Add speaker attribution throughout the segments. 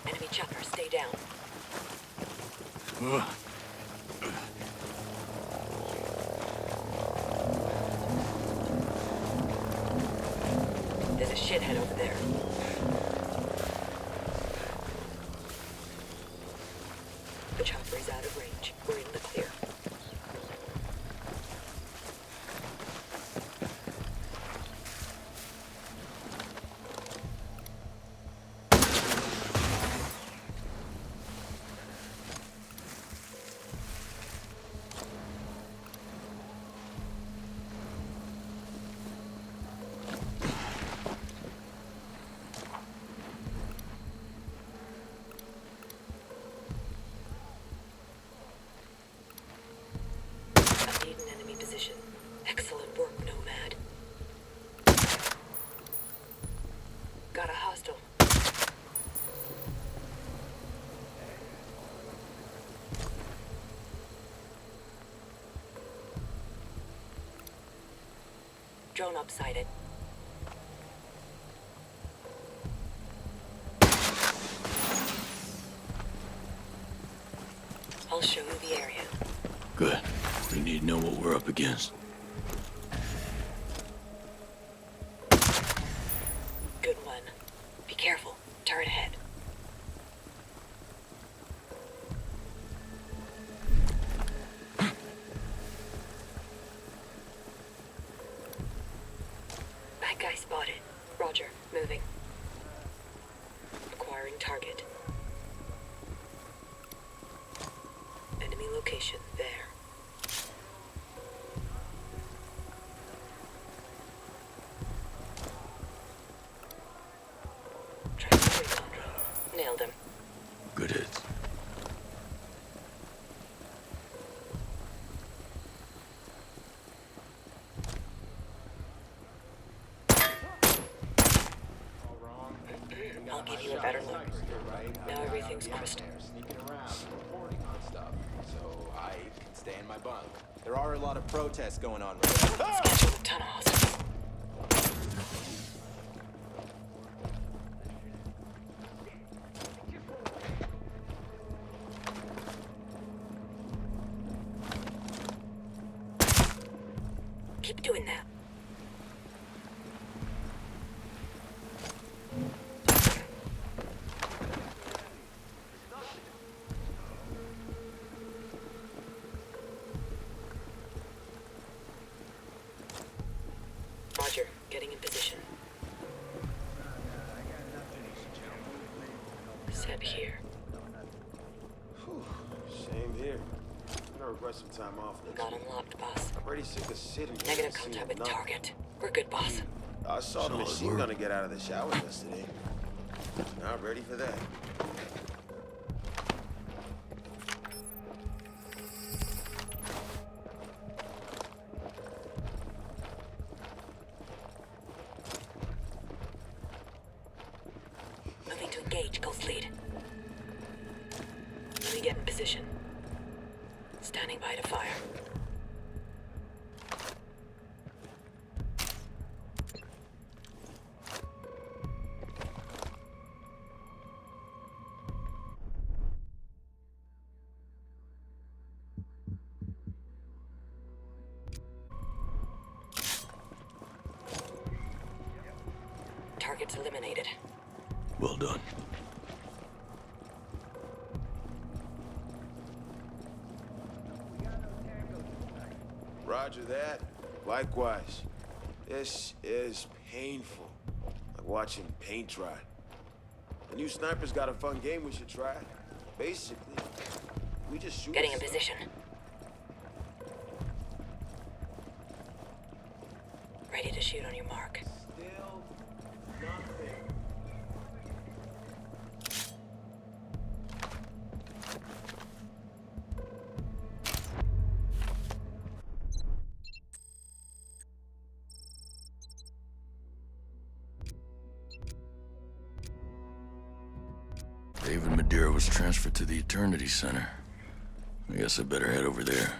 Speaker 1: Enemy chopper, stay down. There's a shithead over there. The chopper is out of range. We're in the clear. Excellent work, Nomad. Got a hostile. Drone up sighted. I'll show you the area.
Speaker 2: Good. We need to know what we're up against.
Speaker 1: Good one. Be careful. Turret ahead. Bad guy spotted. Roger. Moving. Acquiring target. Enemy location there. Nailed him.
Speaker 2: Good hits.
Speaker 1: I'll give you a better look. Now everything's crystal.
Speaker 3: Sneaking around, reporting on stuff, so I can stay in my bunk. There are a lot of protests going on right now.
Speaker 1: Schedule a ton of hostiles. Keep doing that. Roger, getting in position. Set here.
Speaker 4: Same here. I'm gonna request some time off next
Speaker 1: Got
Speaker 4: week.
Speaker 1: unlocked, boss.
Speaker 4: I'm already sick of sitting here
Speaker 1: Negative
Speaker 4: and seeing
Speaker 1: contact with
Speaker 4: nothing.
Speaker 1: target. We're good, boss.
Speaker 4: I saw the
Speaker 2: Solid
Speaker 4: machine
Speaker 2: work.
Speaker 4: gunner get out of the shower yesterday. Not ready for that.
Speaker 1: Moving to engage, Ghost lead. Let me get in position. Standing by to fire. Targets eliminated.
Speaker 2: Well done.
Speaker 4: Roger that. Likewise. This is painful. Like watching paint dry. The new sniper's got a fun game we should try. Basically, we just shoot.
Speaker 1: Getting in position. Ready to shoot on your mark.
Speaker 4: Still nothing.
Speaker 2: David Madeira was transferred to the Eternity Center. I guess I better head over there.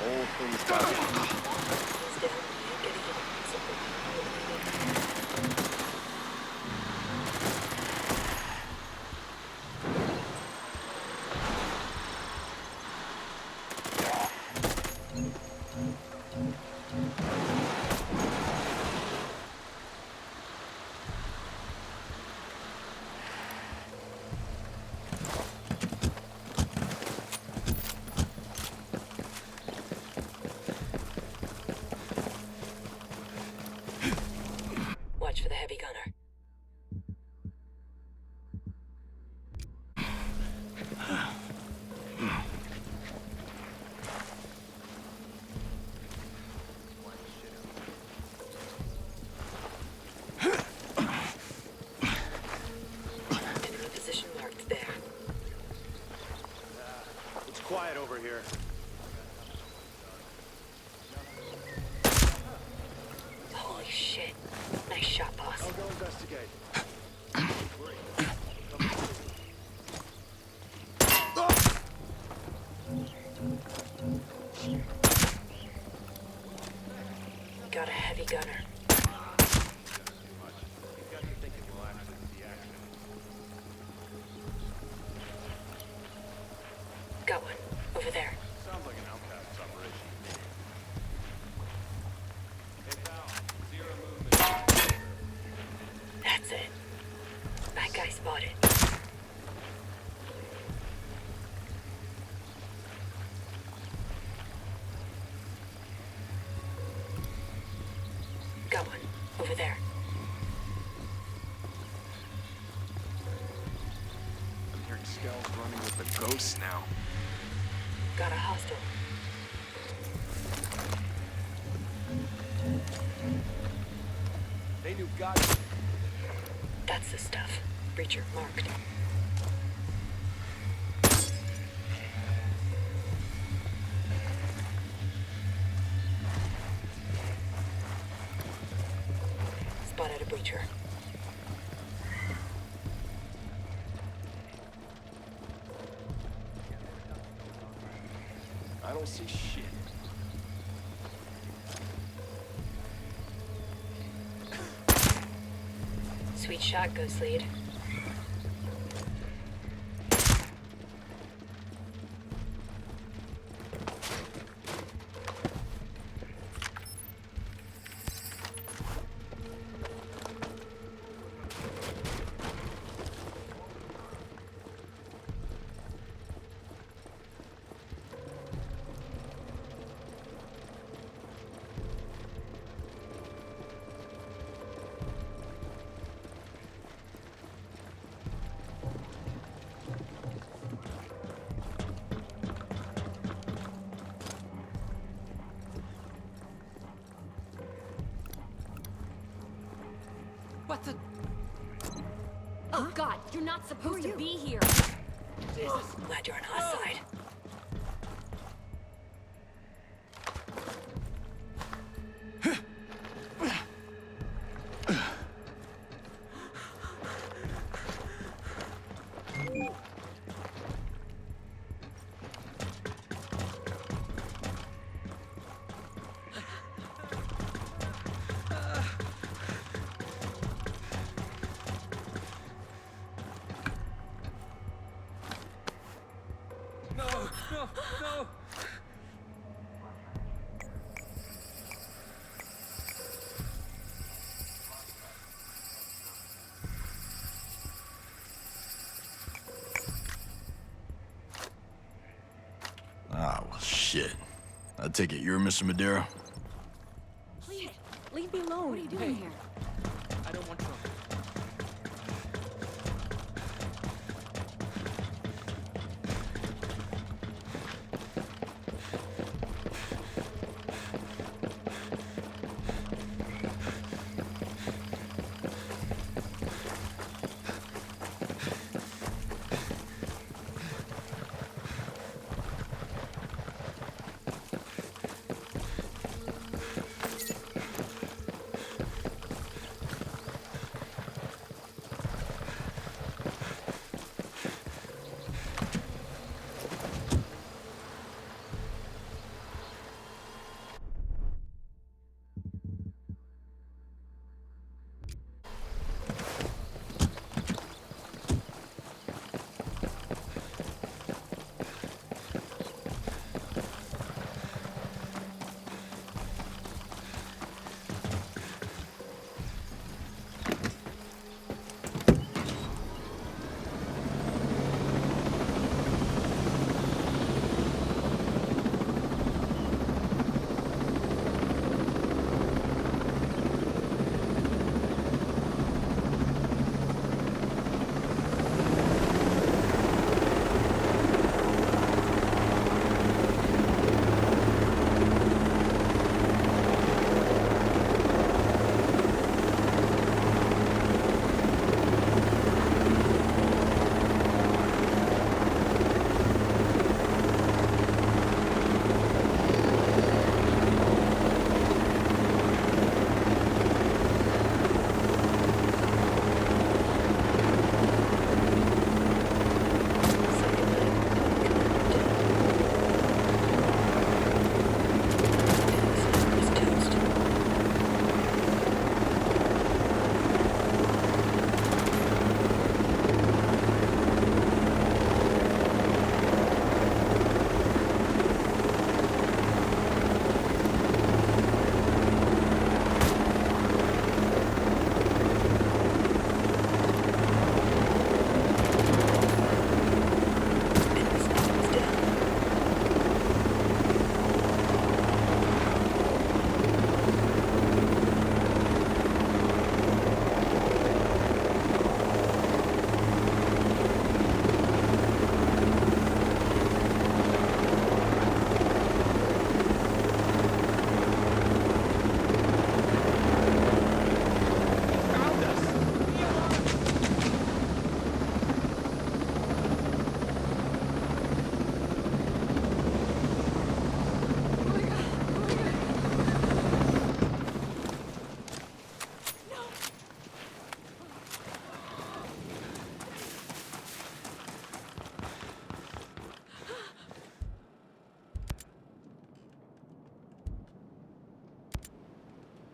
Speaker 4: Whole thing's got
Speaker 1: He's down. Getting him. Watch for the heavy gunner. Enemy position marked there.
Speaker 4: It's quiet over here.
Speaker 1: Holy shit. Nice shot, boss.
Speaker 4: I'll go investigate.
Speaker 1: Got a heavy gunner. Got one. Over there.
Speaker 4: Sounds like an outcast operation.
Speaker 1: That's it. That guy spotted. Got one. Over there.
Speaker 4: I'm hearing skells running with the ghosts now.
Speaker 1: Got a hostile.
Speaker 4: They knew God.
Speaker 1: That's the stuff. Breacher marked. Spotted a breacher.
Speaker 4: I don't see shit.
Speaker 1: Sweet shot, Ghost Lead.
Speaker 5: What the? Oh God, you're not supposed to be here.
Speaker 1: Glad you're on our side.
Speaker 2: I take it you're Mr. Madero?
Speaker 5: Please, leave me alone. What are you doing here?
Speaker 6: I don't want trouble.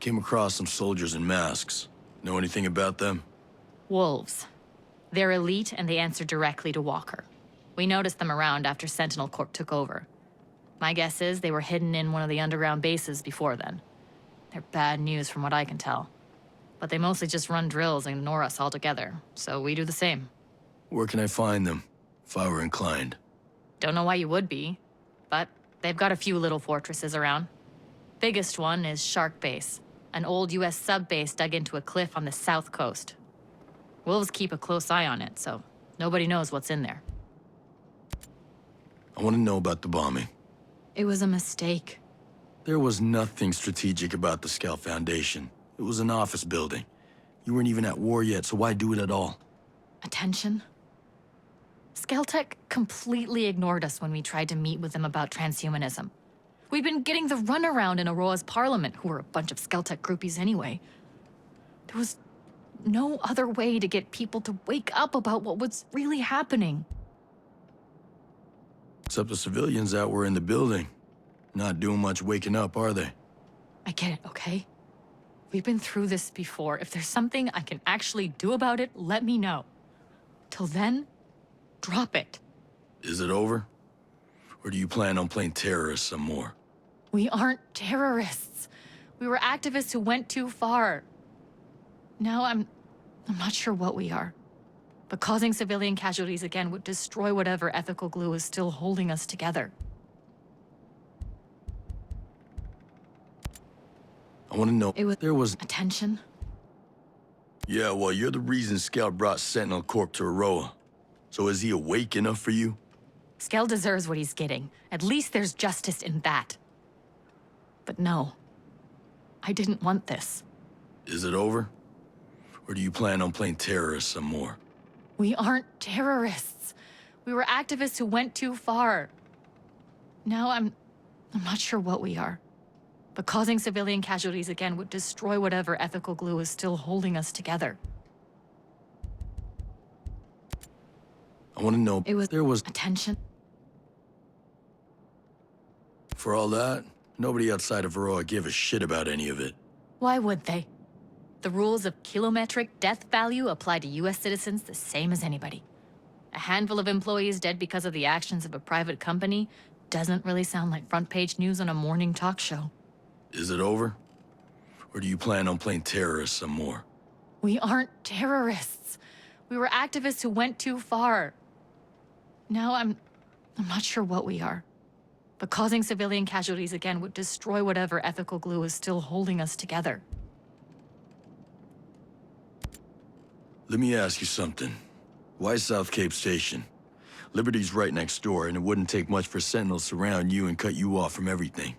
Speaker 2: Came across some soldiers in masks. Know anything about them?
Speaker 7: Wolves. They're elite and they answer directly to Walker. We noticed them around after Sentinel Corp took over. My guess is they were hidden in one of the underground bases before then. They're bad news from what I can tell. But they mostly just run drills and ignore us altogether, so we do the same.
Speaker 2: Where can I find them, if I were inclined?
Speaker 7: Don't know why you would be, but they've got a few little fortresses around. Biggest one is Shark Base, an old US sub-base dug into a cliff on the south coast. Wolves keep a close eye on it, so nobody knows what's in there.
Speaker 2: I want to know about the bombing.
Speaker 7: It was a mistake.
Speaker 2: There was nothing strategic about the Scout Foundation. It was an office building. You weren't even at war yet, so why do it at all?
Speaker 7: Attention? Skeltec completely ignored us when we tried to meet with them about transhumanism. We'd been getting the runaround in Aurora's parliament, who were a bunch of Skeltec groupies anyway. There was no other way to get people to wake up about what was really happening.
Speaker 2: Except the civilians that were in the building. Not doing much waking up, are they?
Speaker 7: I get it, okay? We've been through this before. If there's something I can actually do about it, let me know. Till then, drop it.
Speaker 2: Is it over? Or do you plan on playing terrorists some more?
Speaker 7: We aren't terrorists. We were activists who went too far. Now I'm not sure what we are. But causing civilian casualties again would destroy whatever ethical glue is still holding us together.
Speaker 2: I want to know. There was.
Speaker 7: Attention?
Speaker 2: Yeah, well, you're the reason Scout brought Sentinel Corp to Aroa. So is he awake enough for you?
Speaker 7: Skell deserves what he's getting. At least there's justice in that. But no. I didn't want this.
Speaker 2: Is it over? Or do you plan on playing terrorist some more?
Speaker 7: We aren't terrorists. We were activists who went too far. Now I'm not sure what we are. But causing civilian casualties again would destroy whatever ethical glue is still holding us together.
Speaker 2: I want to know. There was.
Speaker 7: Attention?
Speaker 2: For all that, nobody outside of Aroa gave a shit about any of it.
Speaker 7: Why would they? The rules of kilometric death value apply to US citizens the same as anybody. A handful of employees dead because of the actions of a private company doesn't really sound like front-page news on a morning talk show.
Speaker 2: Is it over? Or do you plan on playing terrorist some more?
Speaker 7: We aren't terrorists. We were activists who went too far. Now I'm not sure what we are. But causing civilian casualties again would destroy whatever ethical glue is still holding us together.
Speaker 2: Let me ask you something. Why South Cape Station? Liberty's right next door, and it wouldn't take much for Sentinels to surround you and cut you off from everything.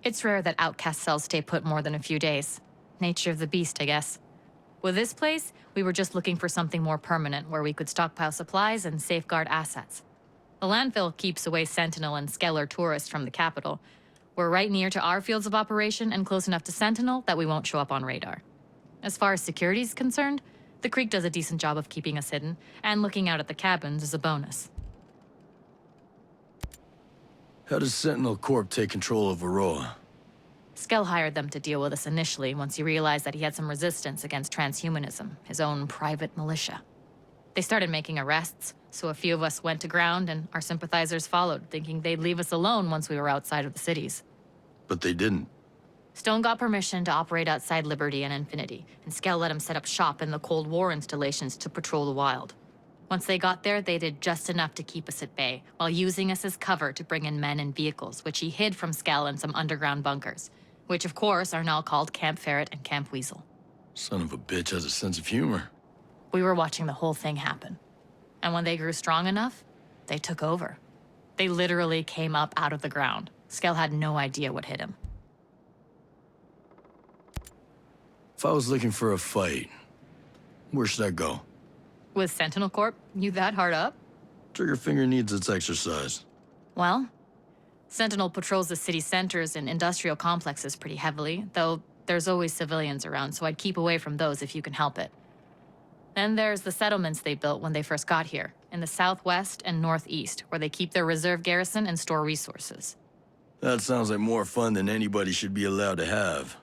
Speaker 7: It's rare that outcast cells stay put more than a few days. Nature of the beast, I guess. With this place, we were just looking for something more permanent where we could stockpile supplies and safeguard assets. The landfill keeps away Sentinel and Skeller tourists from the capital. We're right near to our fields of operation and close enough to Sentinel that we won't show up on radar. As far as security's concerned, the Creek does a decent job of keeping us hidden, and looking out at the cabins is a bonus.
Speaker 2: How does Sentinel Corp take control of Aroa?
Speaker 7: Skell hired them to deal with us initially once he realized that he had some resistance against transhumanism, his own private militia. They started making arrests, so a few of us went to ground and our sympathizers followed, thinking they'd leave us alone once we were outside of the cities.
Speaker 2: But they didn't.
Speaker 7: Stone got permission to operate outside Liberty and Infinity, and Skell let him set up shop in the Cold War installations to patrol the wild. Once they got there, they did just enough to keep us at bay, while using us as cover to bring in men and vehicles, which he hid from Skell in some underground bunkers, which of course are now called Camp Ferret and Camp Weasel.
Speaker 2: Son of a bitch has a sense of humor.
Speaker 7: We were watching the whole thing happen. And when they grew strong enough, they took over. They literally came up out of the ground. Skell had no idea what hit him.
Speaker 2: If I was looking for a fight, where should I go?
Speaker 7: With Sentinel Corp, you that hard up?
Speaker 2: Trigger finger needs its exercise.
Speaker 7: Well, Sentinel patrols the city centers and industrial complexes pretty heavily, though there's always civilians around, so I'd keep away from those if you can help it. Then there's the settlements they built when they first got here, in the southwest and northeast, where they keep their reserve garrison and store resources.
Speaker 2: That sounds like more fun than anybody should be allowed to have.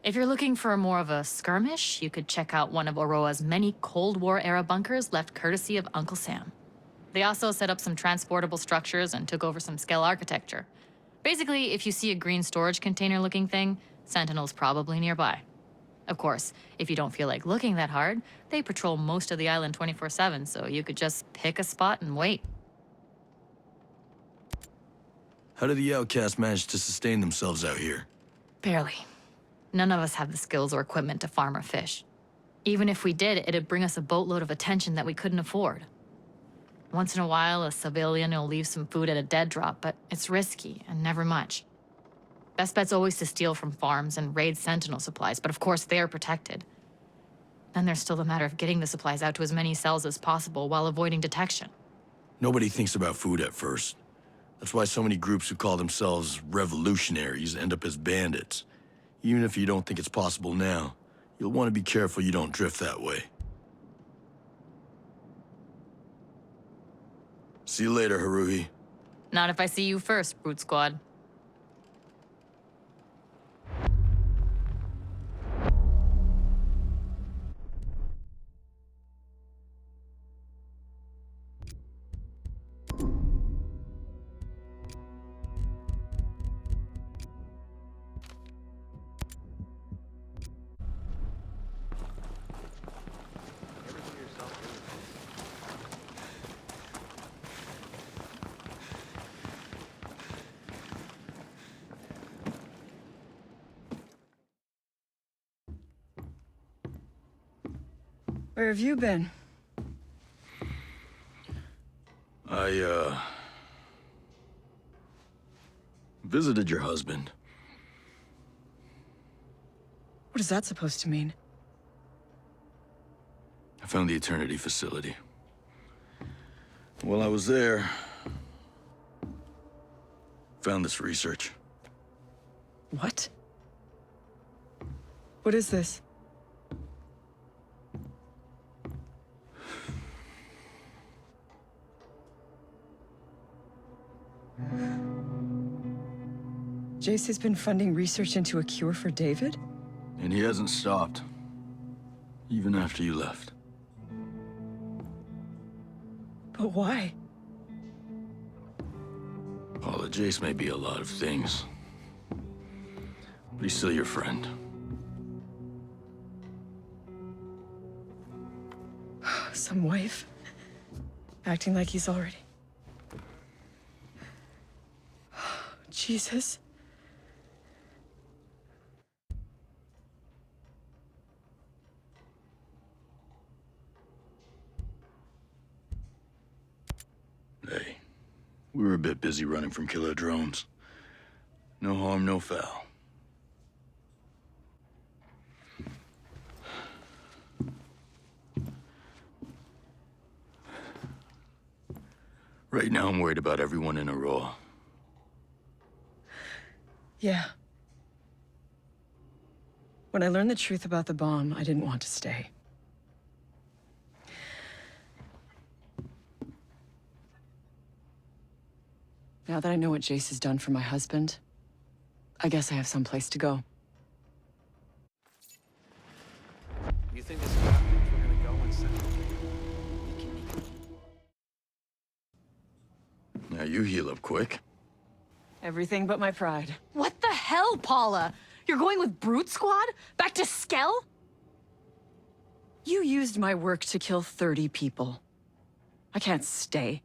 Speaker 7: If you're looking for more of a skirmish, you could check out one of Aroa's many Cold War-era bunkers left courtesy of Uncle Sam. They also set up some transportable structures and took over some Skell architecture. Basically, if you see a green storage container-looking thing, Sentinel's probably nearby. Of course, if you don't feel like looking that hard, they patrol most of the island 24/7, so you could just pick a spot and wait.
Speaker 2: How do the outcasts manage to sustain themselves out here?
Speaker 7: Barely. None of us have the skills or equipment to farm or fish. Even if we did, it'd bring us a boatload of attention that we couldn't afford. Once in a while, a civilian will leave some food at a dead drop, but it's risky and never much. Best bet's always to steal from farms and raid Sentinel supplies, but of course they're protected. Then there's still the matter of getting the supplies out to as many cells as possible while avoiding detection.
Speaker 2: Nobody thinks about food at first. That's why so many groups who call themselves revolutionaries end up as bandits. Even if you don't think it's possible now, you'll want to be careful you don't drift that way. See you later, Haruhi.
Speaker 7: Not if I see you first, Brute Squad.
Speaker 6: Where have you been?
Speaker 2: I, visited your husband.
Speaker 6: What is that supposed to mean?
Speaker 2: I found the Eternity facility. While I was there, found this research.
Speaker 6: What? What is this? Jace has been funding research into a cure for David?
Speaker 2: And he hasn't stopped. Even after you left.
Speaker 6: But why?
Speaker 2: Paula, Jace may be a lot of things. But he's still your friend.
Speaker 6: Some wife? Acting like he's already... Jesus.
Speaker 2: Hey, we were a bit busy running from killer drones. No harm, no foul. Right now, I'm worried about everyone in Aurora.
Speaker 6: Yeah. When I learned the truth about the bomb, I didn't want to stay. Now that I know what Jace has done for my husband, I guess I have some place to go.
Speaker 8: You think this captains we're gonna go and send
Speaker 2: Now you heal up quick.
Speaker 6: Everything but my pride.
Speaker 7: What the hell, Paula? You're going with Brute Squad? Back to Skell?
Speaker 6: You used my work to kill 30 people. I can't stay.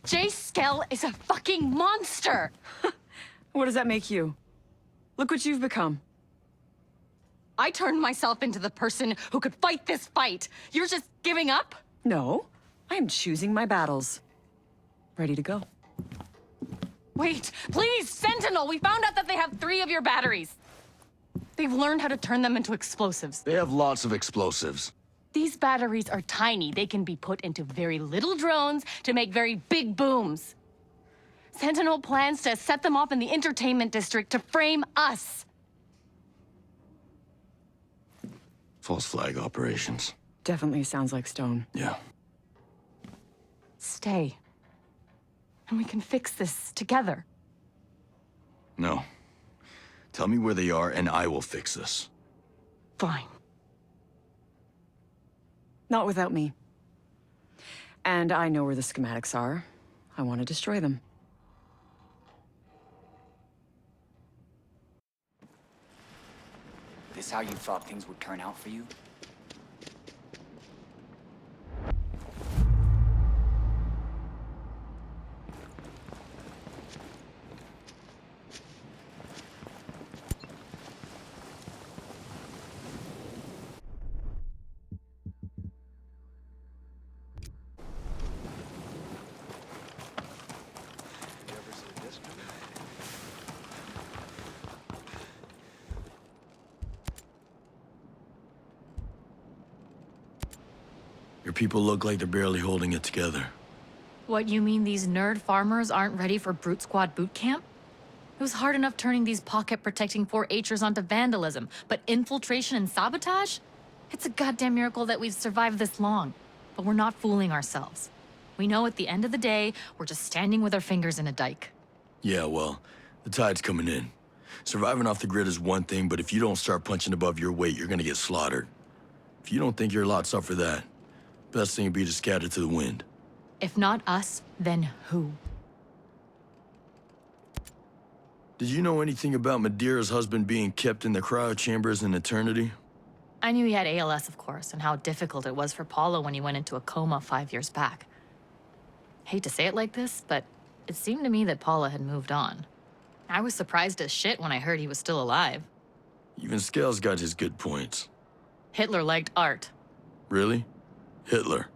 Speaker 7: Jay Skell is a fucking monster!
Speaker 6: What does that make you? Look what you've become.
Speaker 7: I turned myself into the person who could fight this fight. You're just giving up?
Speaker 6: No, I am choosing my battles. Ready to go.
Speaker 7: Wait, please, Sentinel! We found out that they have 3 of your batteries. They've learned how to turn them into explosives.
Speaker 2: They have lots of explosives.
Speaker 7: These batteries are tiny. They can be put into very little drones to make very big booms. Sentinel plans to set them off in the entertainment district to frame us.
Speaker 2: False flag operations.
Speaker 6: Definitely sounds like Stone.
Speaker 2: Yeah.
Speaker 7: Stay. And we can fix this together.
Speaker 2: No. Tell me where they are and I will fix this.
Speaker 7: Fine.
Speaker 6: Not without me. And I know where the schematics are. I want to destroy them.
Speaker 9: This how you thought things would turn out for you?
Speaker 2: Your people look like they're barely holding it together.
Speaker 7: What, you mean these nerd farmers aren't ready for Brute Squad boot camp? It was hard enough turning these pocket-protecting 4-H'ers onto vandalism, but infiltration and sabotage? It's a goddamn miracle that we've survived this long. But we're not fooling ourselves. We know at the end of the day, we're just standing with our fingers in a dike.
Speaker 2: Yeah, well, the tide's coming in. Surviving off the grid is one thing, but if you don't start punching above your weight, you're gonna get slaughtered. If you don't think your lot's up for that, best thing would be to scatter to the wind.
Speaker 7: If not us, then who?
Speaker 2: Did you know anything about Madeira's husband being kept in the cryo chambers in eternity?
Speaker 7: I knew he had ALS, of course, and how difficult it was for Paulo when he went into a coma 5 years back. Hate to say it like this, but it seemed to me that Paula had moved on. I was surprised as shit when I heard he was still alive.
Speaker 2: Even Scale's got his good points.
Speaker 7: Hitler liked art.
Speaker 2: Really? Hitler.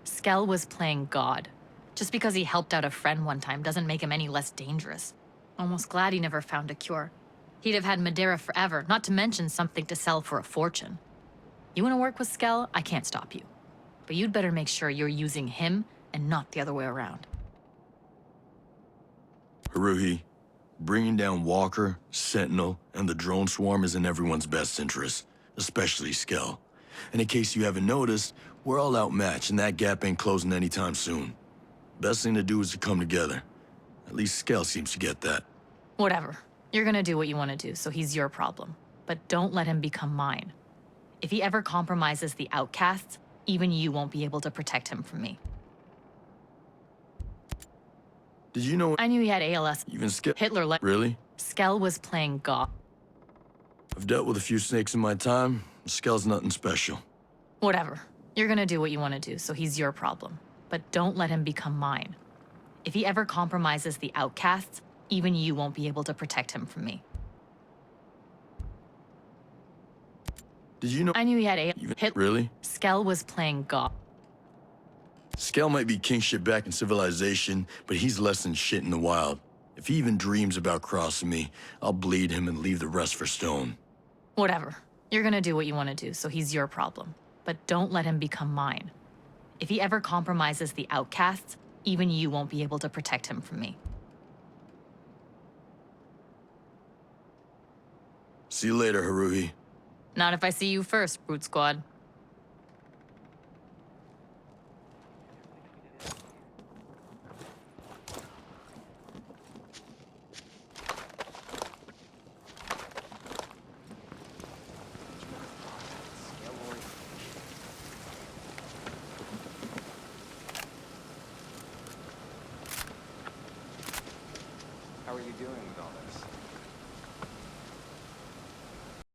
Speaker 7: Skell was playing God. Just because he helped out a friend one time doesn't make him any less dangerous. Almost glad he never found a cure. He'd have had Madeira forever, not to mention something to sell for a fortune. You want to work with Skell? I can't stop you. But you'd better make sure you're using him and not the other way around.
Speaker 2: Haruhi, bringing down Walker, Sentinel, and the drone swarm is in everyone's best interest, especially Skell. And in case you haven't noticed, we're all outmatched and that gap ain't closing anytime soon. Best thing to do is to come together. At least Skell seems to get that.
Speaker 7: Whatever. You're gonna do what you want to do, so he's your problem. But don't let him become mine. If he ever compromises the outcasts, even you won't be able to protect him from me.
Speaker 2: Did you know
Speaker 7: I knew he had ALS.
Speaker 2: even Skell?
Speaker 7: Hitler let...
Speaker 2: Really?
Speaker 7: Skell was playing God.
Speaker 2: I've dealt with a few snakes in my time. Skell's nothing special.
Speaker 7: Whatever. You're gonna do what you want to do, so he's your problem. But don't let him become mine. If he ever compromises the outcasts, even you won't be able to protect him from me.
Speaker 2: Did you know
Speaker 7: I knew he had
Speaker 2: even
Speaker 7: Hitler.
Speaker 2: Really?
Speaker 7: Skell was playing God.
Speaker 2: Skell might be king shit back in civilization, but he's less than shit in the wild. If he even dreams about crossing me, I'll bleed him and leave the rest for stone.
Speaker 7: Whatever. You're gonna do what you want to do, so he's your problem. But don't let him become mine. If he ever compromises the outcasts, even you won't be able to protect him from me.
Speaker 2: See you later, Haruhi.
Speaker 7: Not if I see you first, Brute Squad.
Speaker 9: How are you doing with all this?